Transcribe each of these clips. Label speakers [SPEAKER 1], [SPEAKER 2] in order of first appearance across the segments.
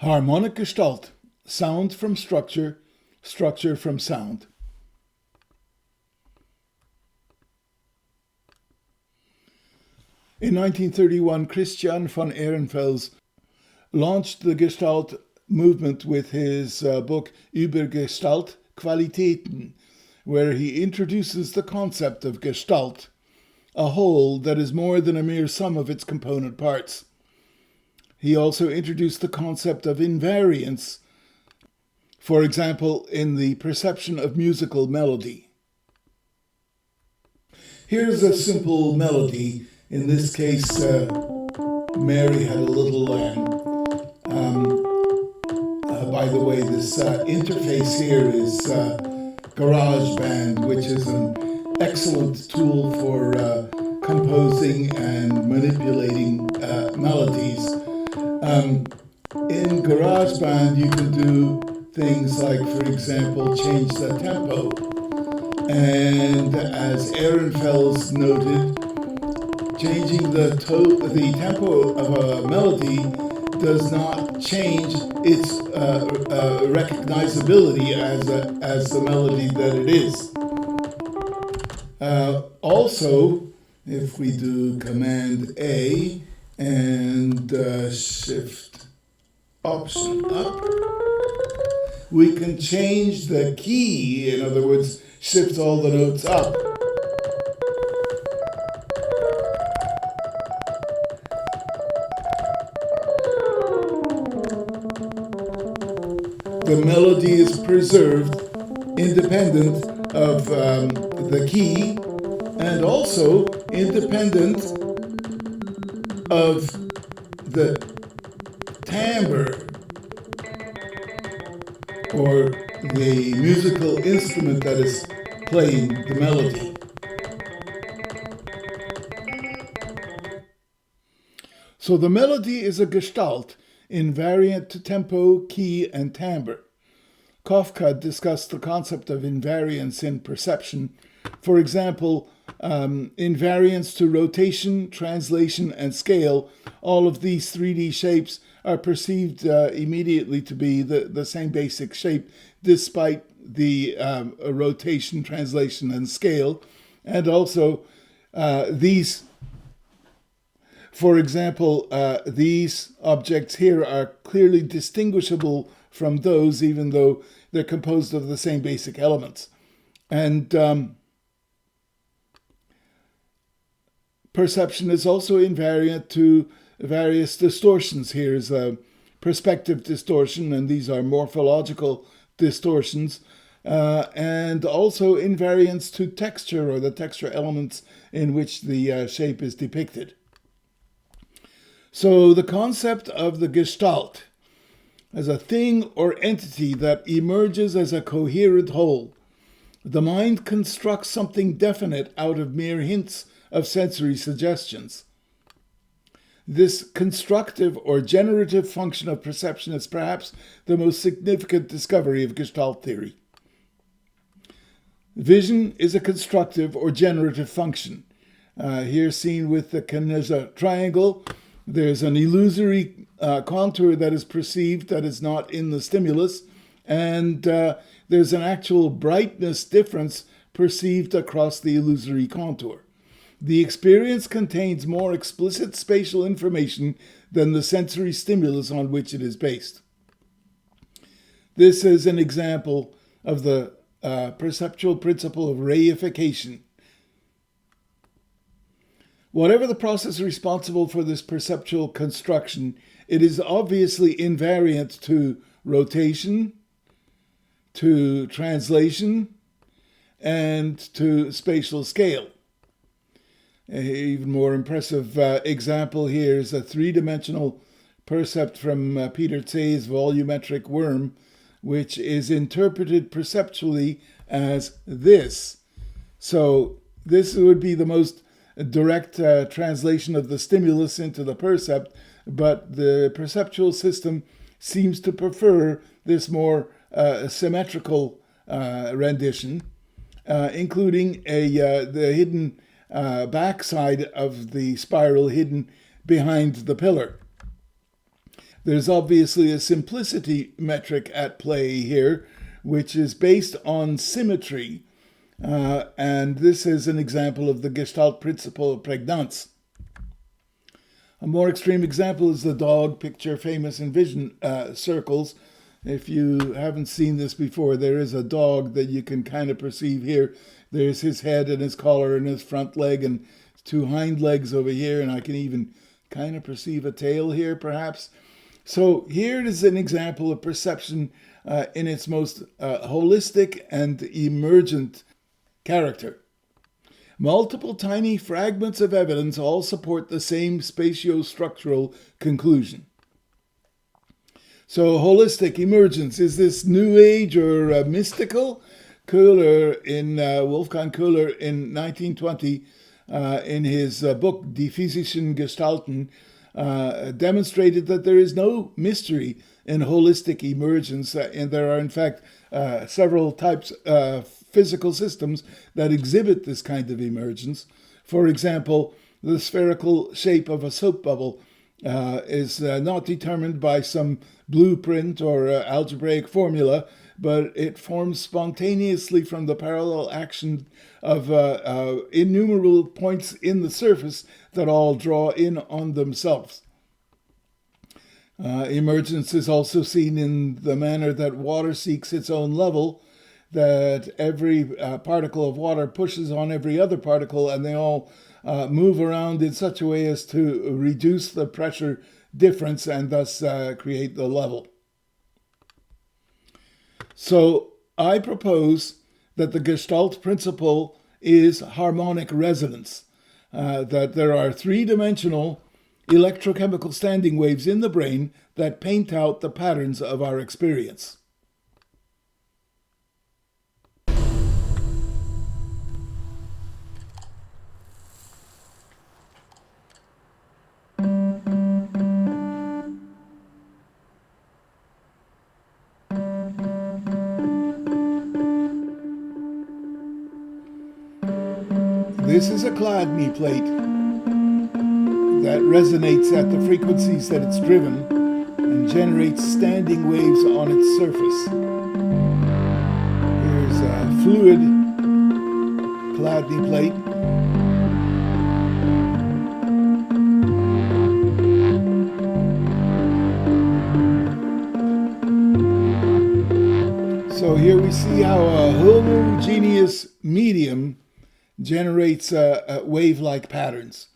[SPEAKER 1] Harmonic Gestalt, sound from structure, structure from sound. In 1931, Christian von Ehrenfels launched the Gestalt movement with his book Über Gestalt Qualitäten, where he introduces the concept of Gestalt, a whole that is more than a mere sum of its component parts. He also introduced the concept of invariance, for example, in the perception of musical melody. Here's a simple melody. In this case, Mary had a little lamb. By the way, this interface here is GarageBand, which is an excellent tool for composing and manipulating melodies. In GarageBand, you can do things like, for example, change the tempo. And as Ehrenfels noted, changing the tempo of a melody does not change its recognizability as the melody that it is. Also, if we do Command A and Shift Option up, we can change the key, in other words, shift all the notes up. The melody is preserved independent of the key and also independent of the timbre or the musical instrument that is playing the melody. So the melody is a gestalt invariant to tempo, key, and timbre. Kafka discussed the concept of invariance in perception. For example, invariance to rotation, translation, and scale. All of these 3D shapes are perceived immediately to be the same basic shape, despite the rotation, translation, and scale. And also these, for example, these objects here are clearly distinguishable from those, even though they're composed of the same basic elements. And perception is also invariant to various distortions. Here's a perspective distortion, and these are morphological distortions, and also invariance to texture, or the texture elements in which the shape is depicted. So the concept of the Gestalt as a thing or entity that emerges as a coherent whole. The mind constructs something definite out of mere hints of sensory suggestions. This constructive or generative function of perception is perhaps the most significant discovery of Gestalt theory. Vision is a constructive or generative function. Here seen with the Canesa triangle, there's an illusory contour that is perceived that is not in the stimulus, and there's an actual brightness difference perceived across the illusory contour. The experience contains more explicit spatial information than the sensory stimulus on which it is based. This is an example of the perceptual principle of reification. Whatever the process responsible for this perceptual construction, it is obviously invariant to rotation, to translation, and to spatial scale. An even more impressive example here is a three-dimensional percept from Peter Zay's volumetric worm, which is interpreted perceptually as this. So this would be the most direct translation of the stimulus into the percept, but the perceptual system seems to prefer this more symmetrical rendition, including the hidden backside of the spiral hidden behind the pillar. There's obviously a simplicity metric at play here, which is based on symmetry. And this is an example of the Gestalt principle of pregnance. A more extreme example is the dog picture famous in vision circles. If you haven't seen this before, there is a dog that you can kind of perceive here. There's his head and his collar and his front leg and two hind legs over here, and I can even kind of perceive a tail here, perhaps. So here is an example of perception in its most holistic and emergent character. Multiple tiny fragments of evidence all support the same spatio-structural conclusion. So holistic emergence, is this New Age or mystical? Wolfgang Köhler in 1920, in his book Die physischen Gestalten, demonstrated that there is no mystery in holistic emergence, and there are in fact several types of physical systems that exhibit this kind of emergence. For example, the spherical shape of a soap bubble is not determined by some blueprint or algebraic formula, but it forms spontaneously from the parallel action of innumerable points in the surface that all draw in on themselves. Emergence is also seen in the manner that water seeks its own level, that every particle of water pushes on every other particle, and they all move around in such a way as to reduce the pressure difference and thus create the level. So I propose that the Gestalt principle is harmonic resonance, that there are three-dimensional electrochemical standing waves in the brain that paint out the patterns of our experience. This is a Chladni plate that resonates at the frequencies that it's driven and generates standing waves on its surface. Here's a fluid Chladni plate. So here we see how a homogeneous medium generates wave-like patterns.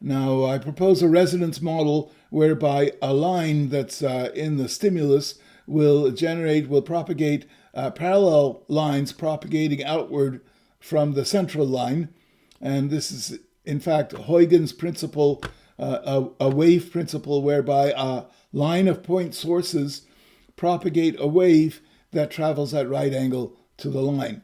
[SPEAKER 1] Now, I propose a resonance model whereby a line that's in the stimulus will propagate parallel lines propagating outward from the central line. And this is, in fact, Huygens' principle, a wave principle whereby a line of point sources propagate a wave that travels at right angle to the line.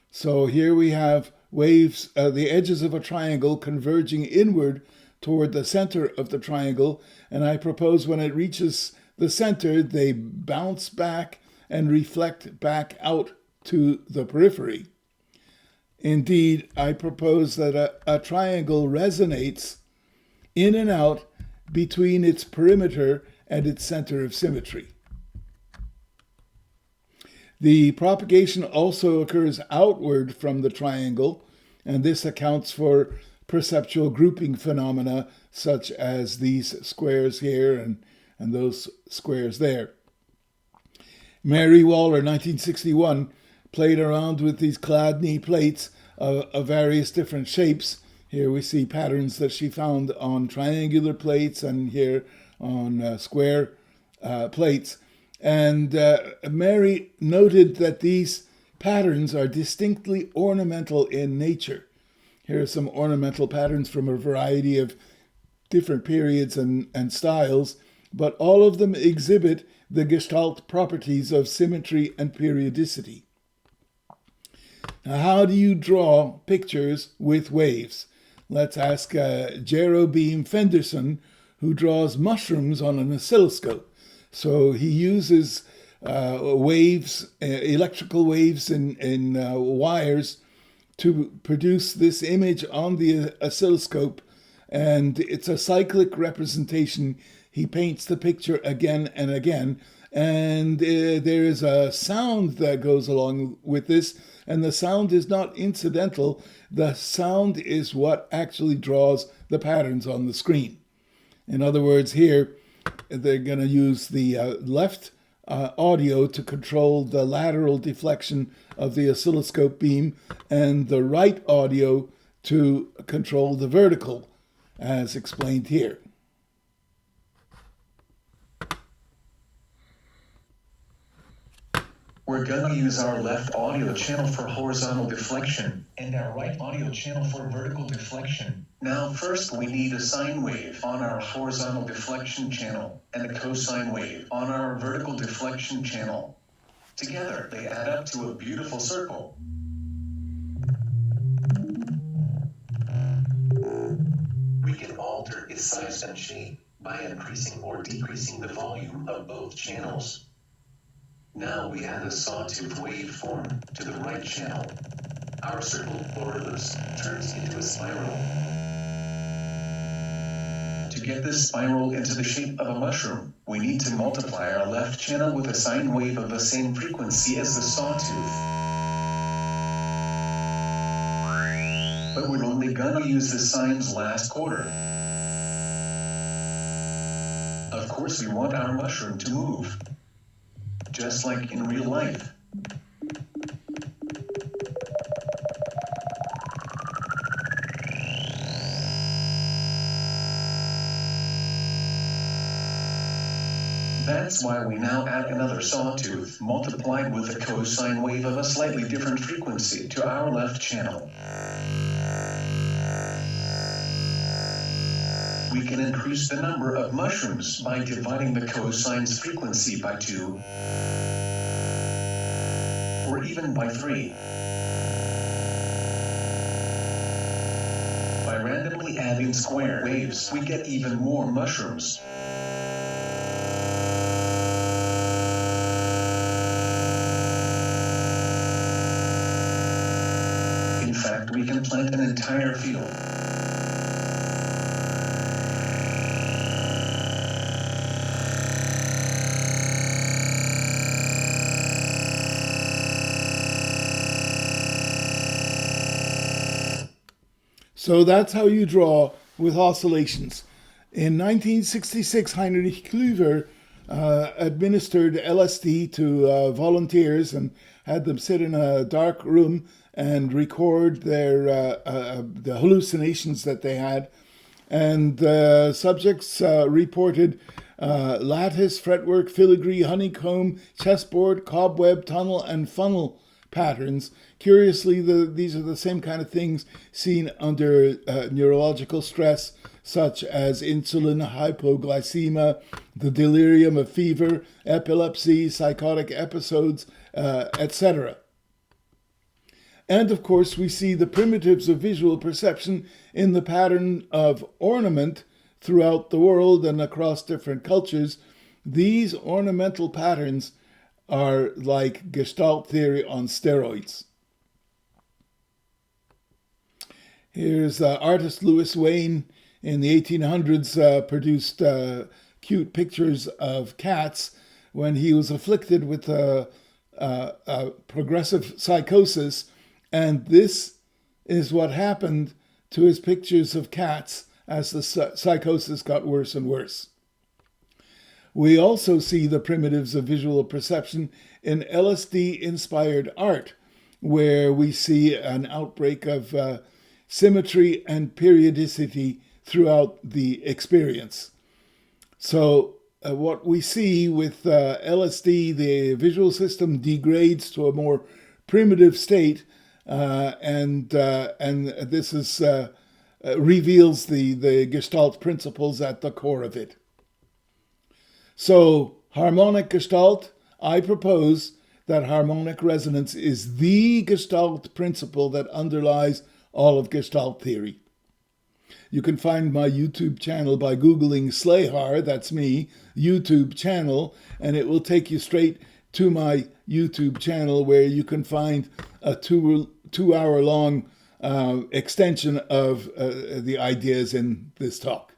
[SPEAKER 1] So here we have waves, the edges of a triangle converging inward toward the center of the triangle, and I propose when it reaches the center, they bounce back and reflect back out to the periphery. Indeed, I propose that a triangle resonates in and out between its perimeter and its center of symmetry. The propagation also occurs outward from the triangle, and this accounts for perceptual grouping phenomena such as these squares here and those squares there. Mary Waller, 1961, played around with these Chladni plates of various different shapes. Here we see patterns that she found on triangular plates and here on square plates. And Mary noted that these patterns are distinctly ornamental in nature. Here are some ornamental patterns from a variety of different periods and styles, but all of them exhibit the Gestalt properties of symmetry and periodicity. Now, how do you draw pictures with waves? Let's ask Jerobeam Fenderson, who draws mushrooms on an oscilloscope. So he uses waves, electrical waves in wires to produce this image on the oscilloscope, and it's a cyclic representation. he paints the picture again and again. And there is a sound that goes along with this, and the sound is not incidental. The sound is what actually draws the patterns on the screen. In other words, here they're going to use the left audio to control the lateral deflection of the oscilloscope beam, and the right audio to control the vertical, as explained here.
[SPEAKER 2] We're going to use our left audio channel for horizontal deflection and our right audio channel for vertical deflection. Now first we need a sine wave on our horizontal deflection channel and a cosine wave on our vertical deflection channel. Together they add up to a beautiful circle. We can alter its size and shape by increasing or decreasing the volume of both channels. Now we add a sawtooth waveform to the right channel. Our circle or ellipse turns into a spiral. To get this spiral into the shape of a mushroom, we need to multiply our left channel with a sine wave of the same frequency as the sawtooth. But we're only gonna use the sine's last quarter. Of course, we want our mushroom to move, just like in real life. That's why we now add another sawtooth multiplied with a cosine wave of a slightly different frequency to our left channel. We can increase the number of mushrooms by dividing the cosine's frequency by 2, or even by 3. By randomly adding square waves, we get even more mushrooms. In fact, we can plant an entire field.
[SPEAKER 1] So that's how you draw with oscillations. In 1966, Heinrich Klüver administered LSD to volunteers and had them sit in a dark room and record their the hallucinations that they had. And subjects reported lattice, fretwork, filigree, honeycomb, chessboard, cobweb, tunnel, and funnel patterns. Curiously, these are the same kind of things seen under neurological stress, such as insulin hypoglycemia, the delirium of fever, epilepsy, psychotic episodes, etc. And of course, we see the primitives of visual perception in the pattern of ornament throughout the world and across different cultures. These ornamental patterns are like Gestalt theory on steroids. Here's artist Louis Wain in the 1800s produced cute pictures of cats when he was afflicted with progressive psychosis, and this is what happened to his pictures of cats as the psychosis got worse and worse. We also see the primitives of visual perception in LSD-inspired art, where we see an outbreak of symmetry and periodicity throughout the experience. So what we see with LSD, the visual system degrades to a more primitive state, and this is reveals the Gestalt principles at the core of it. So, harmonic Gestalt, I propose that harmonic resonance is the Gestalt principle that underlies all of Gestalt theory. You can find my YouTube channel by Googling Slayhar, that's me, YouTube channel, and it will take you straight to my YouTube channel where you can find a two-hour long extension of the ideas in this talk.